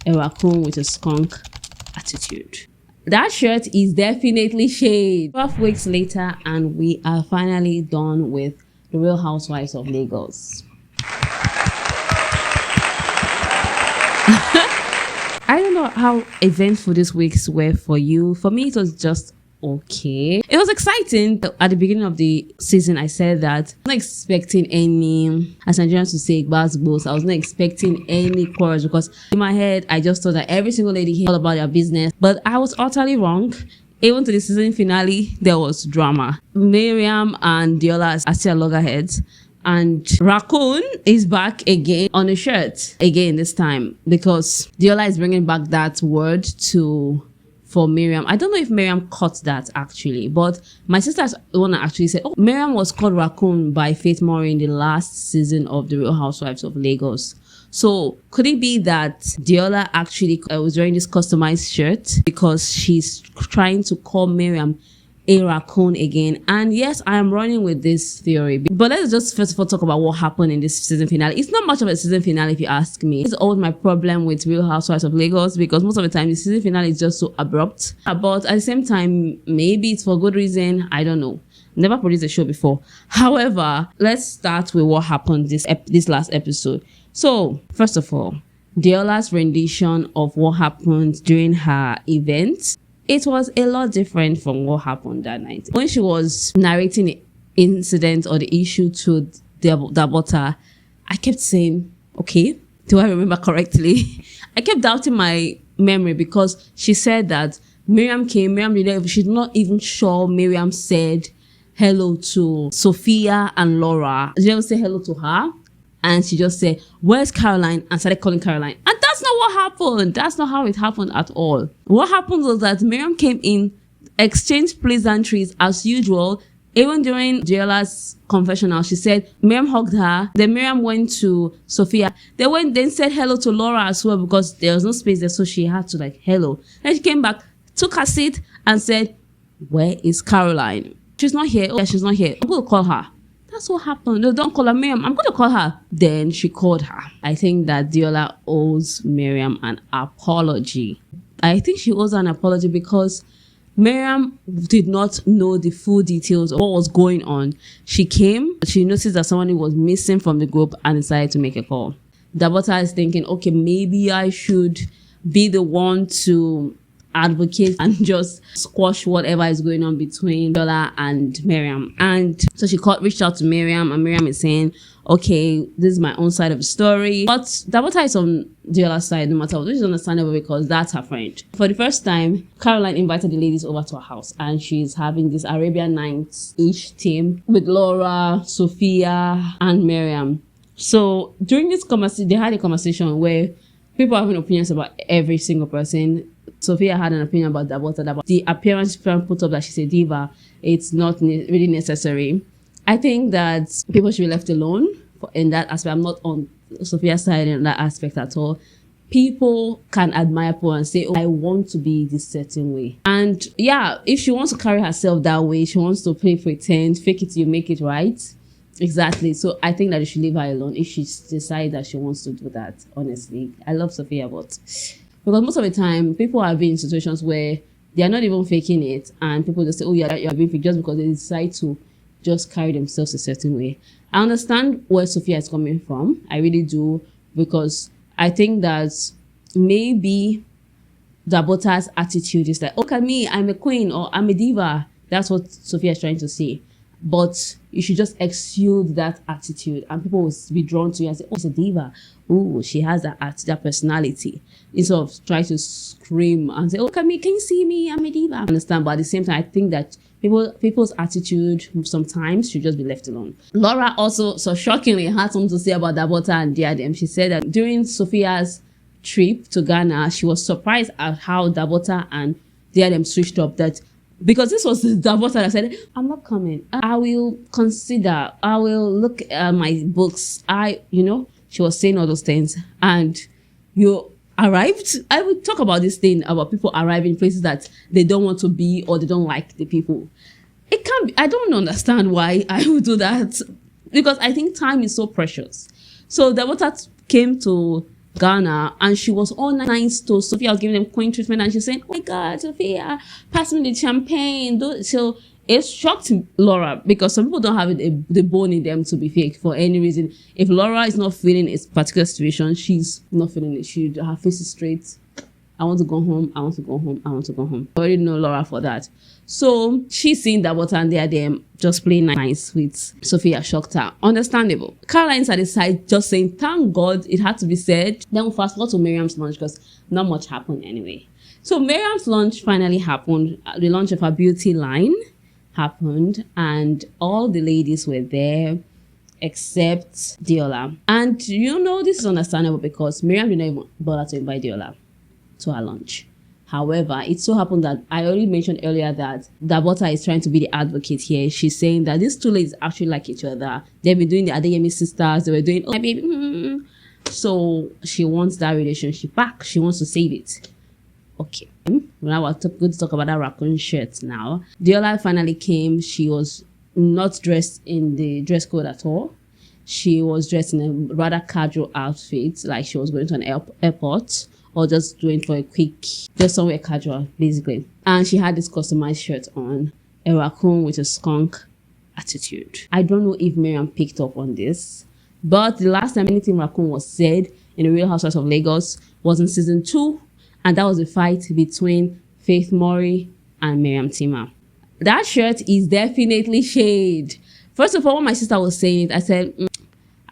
a raccoon with a skunk attitude. That shirt is definitely shade. 12 weeks later, and we are finally done with the Real Housewives of Lagos. I don't know how eventful these weeks were for you. For me, it was just okay. It was exciting. At the beginning of the season, I said that I'm not expecting any, as Nigerians would say, basketballs. I was not expecting any chorus because in my head, I just thought that every single lady here all about their business. But I was utterly wrong. Even to the season finale, there was drama. Miriam and Diiadem are still loggerheads. And Raccoon is back again on a shirt again this time because Diiadem is bringing back that word for Miriam. I don't know if Miriam caught that actually, but my sister's the one that actually said, oh, Miriam was called Raccoon by Faith Murray in the last season of the Real Housewives of Lagos. So could it be that Diiadem actually was wearing this customized shirt because she's trying to call Miriam a raccoon again? And yes, I am running with this theory, but let's just first of all talk about what happened in this season finale. It's not much of a season finale if you ask me. It's always my problem with Real Housewives of Lagos because most of the time the season finale is just so abrupt, but at the same time maybe it's for good reason. I don't know. Never produced a show before. However, let's start with what happened this last episode. So first of all, Diiadem's rendition of what happened during her event, it was a lot different from what happened that night. When she was narrating the incident or the issue to Dabota, I kept saying, okay, do I remember correctly? I kept doubting my memory because she said that Miriam came, she's not even sure Miriam said hello to Sophia and Laura. She didn't say hello to her. And she just said, where's Caroline? And started calling Caroline. And that's not what happened. That's not how it happened at all. What happened was that Miriam came in, exchanged pleasantries as usual. Even during Diiadem's confessional, she said Miriam hugged her. Then Miriam went to Sophia. They went, then said hello to Laura as well because there was no space there. So she had to like, hello. Then she came back, took her seat and said, where is Caroline? She's not here. Oh, yeah, she's not here. I'm going to call her. That's what happened. No, don't call her Miriam. I'm going to call her. Then she called her. I think that Diiadem owes Miriam an apology. I think she owes her an apology because Miriam did not know the full details of what was going on. She came, she noticed that someone was missing from the group and decided to make a call. Dabota is thinking, okay, maybe I should be the one to advocate and just squash whatever is going on between Diiadem and Miriam. And so she reached out to Miriam, and Miriam is saying, okay, this is my own side of the story. But Dabota is on Diiadem's side no matter what, which is understandable because that's her friend. For the first time, Caroline invited the ladies over to her house and she's having this Arabian Nights-ish theme with Laura, Sophia, and Miriam. So during this conversation, they had a conversation where people having opinions about every single person. Sophia had an opinion about Dabota. The appearance put up that she's a diva, it's not really necessary. I think that people should be left alone in that aspect. I'm not on Sophia's side in that aspect at all. People can admire people and say, oh, I want to be this certain way. And yeah, if she wants to carry herself that way, she wants to pretend, fake it till you make it right. Exactly. So I think that you should leave her alone if she decides that she wants to do that, honestly. I love Sophia, but because most of the time, people are being in situations where they are not even faking it, and people just say, oh, yeah, you're being fake just because they decide to just carry themselves a certain way. I understand where Sophia is coming from. I really do, because I think that maybe Dabota's attitude is like, look at me, I'm a queen or I'm a diva. That's what Sophia is trying to say. But you should just exude that attitude and people will be drawn to you and say, oh, she's a diva. Oh, she has that personality. Instead of trying to scream and say, oh, look at me, can you see me? I'm a diva. I understand, but at the same time, I think that people's attitude sometimes should just be left alone. Laura also, so shockingly, had something to say about Dabota and Diiadem. She said that during Sophia's trip to Ghana, she was surprised at how Dabota and Diiadem switched up, that because this was Dabota that said, I'm not coming. I will consider. I will look at my books. She was saying all those things. And you arrived. I would talk about this thing about people arriving in places that they don't want to be or they don't like the people. It can't be. I don't understand why I would do that, because I think time is so precious. So Dabota came to Ghana, and she was all nice to Sophia. Was giving them queen treatment, and she's saying, "Oh my God, Sophia, pass me the champagne." So it shocked Laura, because some people don't have the bone in them to be fake for any reason. If Laura is not feeling a particular situation, she's not feeling it. Her face is straight. I want to go home. I want to go home. I want to go home. I already know Laura for that. So she's seeing that water and Diiadem just playing nice with Sophia, shocked her. Understandable. Caroline's at the side just saying, thank God it had to be said. Then we'll fast forward to Miriam's lunch, because not much happened anyway. So Miriam's lunch finally happened. The launch of her beauty line happened, and all the ladies were there except Diola. And this is understandable, because Miriam did not even bother to invite Diola to her lunch. However, it so happened that I already mentioned earlier that Dabota is trying to be the advocate here. She's saying that these two ladies actually like each other. They've been doing the Adeyemi sisters. They were doing, oh, my baby. So she wants that relationship back. She wants to save it. Okay. Now we're going to talk about that raccoon shirt now. Diola finally came. She was not dressed in the dress code at all. She was dressed in a rather casual outfit, like she was going to an airport, or just doing for a quick, just somewhere casual, basically. And she had this customized shirt on, a raccoon with a skunk attitude. I don't know if Miriam picked up on this, but the last time anything raccoon was said in the Real Housewives of Lagos was in season 2, and that was a fight between Faith Mori and Miriam Tima. That shirt is definitely shade. First of all, when my sister was saying it, I said,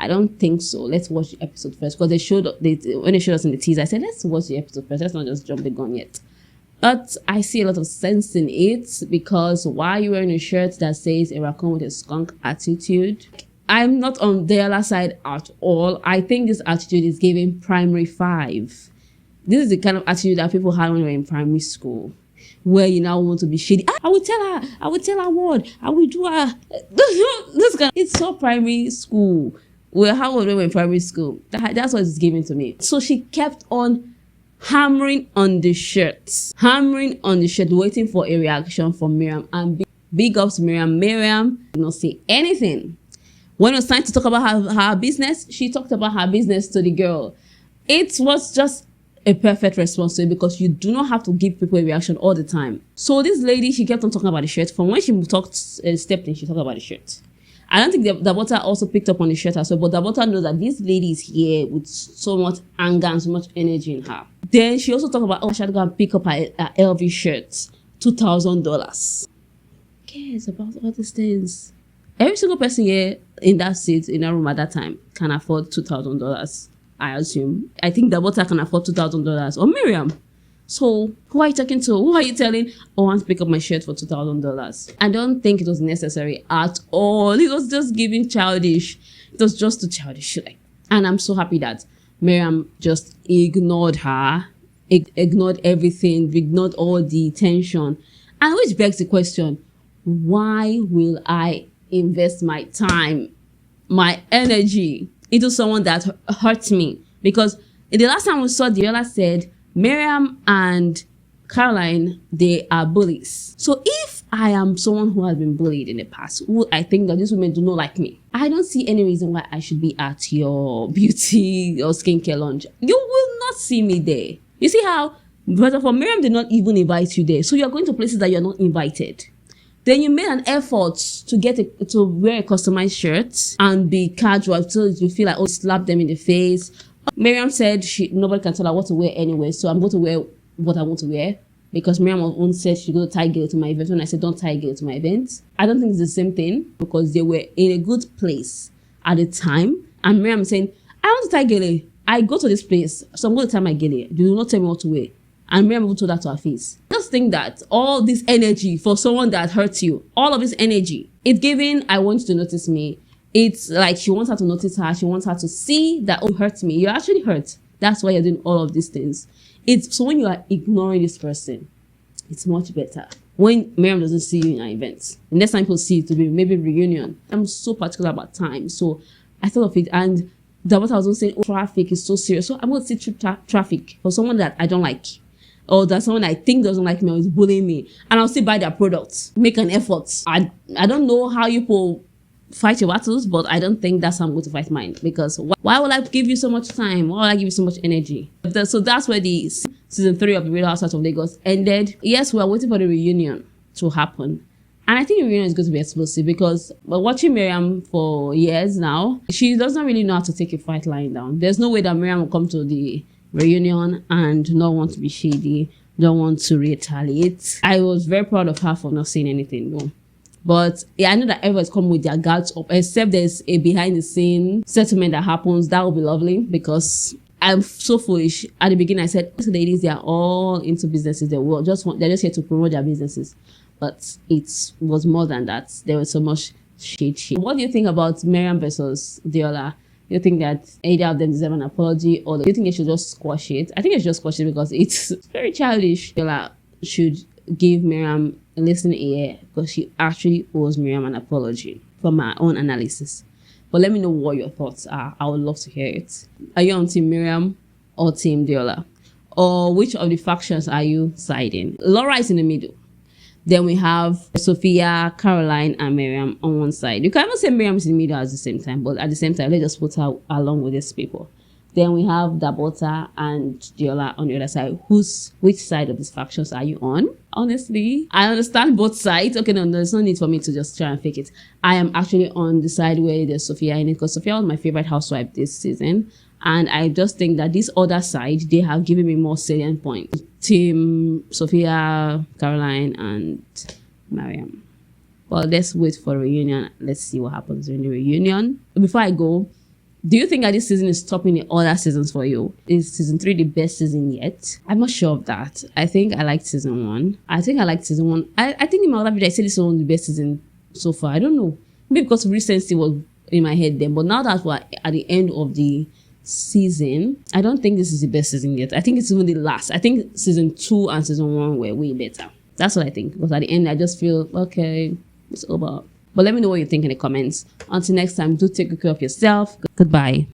I don't think so. Let's watch the episode first. Because when they showed us in the teaser, I said, let's watch the episode first. Let's not just jump the gun yet. But I see a lot of sense in it, because why are you wearing a shirt that says a raccoon with a skunk attitude? I'm not on the other side at all. I think this attitude is giving primary 5. This is the kind of attitude that people had when we were in primary school, where you now want to be shady. I will tell her what. I will do her. It's so primary school. Well, how old were we in primary school? That's what it's giving to me. So she kept on hammering on the shirt, waiting for a reaction from Miriam. And big ups to Miriam. Miriam did not say anything. When it was time to talk about her business, she talked about her business to the girl. It was just a perfect response to it, because you do not have to give people a reaction all the time. So this lady, she kept on talking about the shirt. From when she stepped in, she talked about the shirt. I don't think Dabota also picked up on the shirt as well, but Dabota knows that this lady is here with so much anger and so much energy in her. Then she also talked about, she had to go and pick up her LV shirt, $2,000. Who cares about all these things? Every single person here in that seat, in that room at that time, can afford $2,000, I assume. I think Dabota can afford $2,000, or Miriam. So who are you talking to? Who are you telling, I want to pick up my shirt for $2,000? I don't think it was necessary at all. It was just giving childish. It was just too childish. And I'm so happy that Miriam just ignored her, ignored everything, ignored all the tension. And which begs the question, why will I invest my time, my energy into someone that hurts me? Because the last time we saw, Diola said, Miriam and Caroline, they are bullies. So if I am someone who has been bullied in the past, who I think that these women do not like me, I don't see any reason why I should be at your beauty or skincare launch. You will not see me there. You see how, first of all, Miriam did not even invite you there. So you're going to places that you're not invited. Then you made an effort to to wear a customized shirt and be casual, so you feel like, slap them in the face. Miriam said nobody can tell her what to wear anyway, so I'm going to wear what I want to wear, because Miriam own said she's going to tie girl to my event. When I said don't tie girl to my event, I don't think it's the same thing, because they were in a good place at the time. And Miriam saying, I want to tie girl. I go to this place, so I'm going to tie my girl. You do not tell me what to wear. And Miriam told that to her face. Just think that all this energy for someone that hurts you, all of this energy, it's giving, I want you to notice me. It's like she wants her to notice her. She wants her to see that, oh, hurt me. You're actually hurt. That's why you're doing all of these things. So when you are ignoring this person, it's much better. When Miriam doesn't see you in an event, the next time people see you to be maybe reunion. I'm so particular about time. So I thought of it, and Dabota was also saying, traffic is so serious. So I'm going to sit through traffic for someone that I don't like, or that someone I think doesn't like me or is bullying me, and I'll still buy their products, make an effort. I don't know how you people fight your battles, but I don't think that's how I'm going to fight mine. Because why would I give you so much time? Why would I give you so much energy? So that's where the season 3 of the Real Housewives of Lagos ended. Yes, we are waiting for the reunion to happen. And I think the reunion is going to be explosive because we're watching Miriam for years now. She doesn't really know how to take a fight lying down. There's no way that Miriam will come to the reunion and not want to be shady, don't want to retaliate. I was very proud of her for not saying anything, no. But yeah, I know that everyone's coming with their guards up, except there's a behind the scene settlement that happens. That will be lovely because I'm so foolish. At the beginning, I said, these ladies, they are all into businesses. They're just here to promote their businesses. But it was more than that. There was so much shit. What do you think about Miriam versus Diola? Do you think that either of them deserve an apology, or do you think they should just squash it? I think they should just squash it because it's very childish. Diola should give Miriam a listening ear because she actually owes Miriam an apology from my own analysis. But let me know what your thoughts are. I would love to hear it. Are you on Team Miriam or Team Diola? Or which of the factions are you siding? Laura is in the middle. Then we have Sophia, Caroline, and Miriam on one side. You can even say Miriam is in the middle at the same time, but at the same time, let's just put her along with these people. Then we have Dabota and Diola on the other side. Which side of these factions are you on? Honestly, I understand both sides. Okay, no, there's no need for me to just try and fake it. I am actually on the side where there's Sophia in it because Sophia was my favorite housewife this season. And I just think that this other side, they have given me more salient points. Team Sophia, Caroline, and Miriam. Well, let's wait for a reunion. Let's see what happens in the reunion. Before I go, do you think that this season is topping the other seasons for you? Is season 3 the best season yet? I'm not sure of that. I think I liked season 1. I think in my other video, I said this was one of the best season so far. I don't know. Maybe because recency was in my head then. But now that we're at the end of the season, I don't think this is the best season yet. I think it's even the last. I think season 2 and season 1 were way better. That's what I think. Because at the end, I just feel, okay, it's over. But let me know what you think in the comments. Until next time, do take good care of yourself. Goodbye.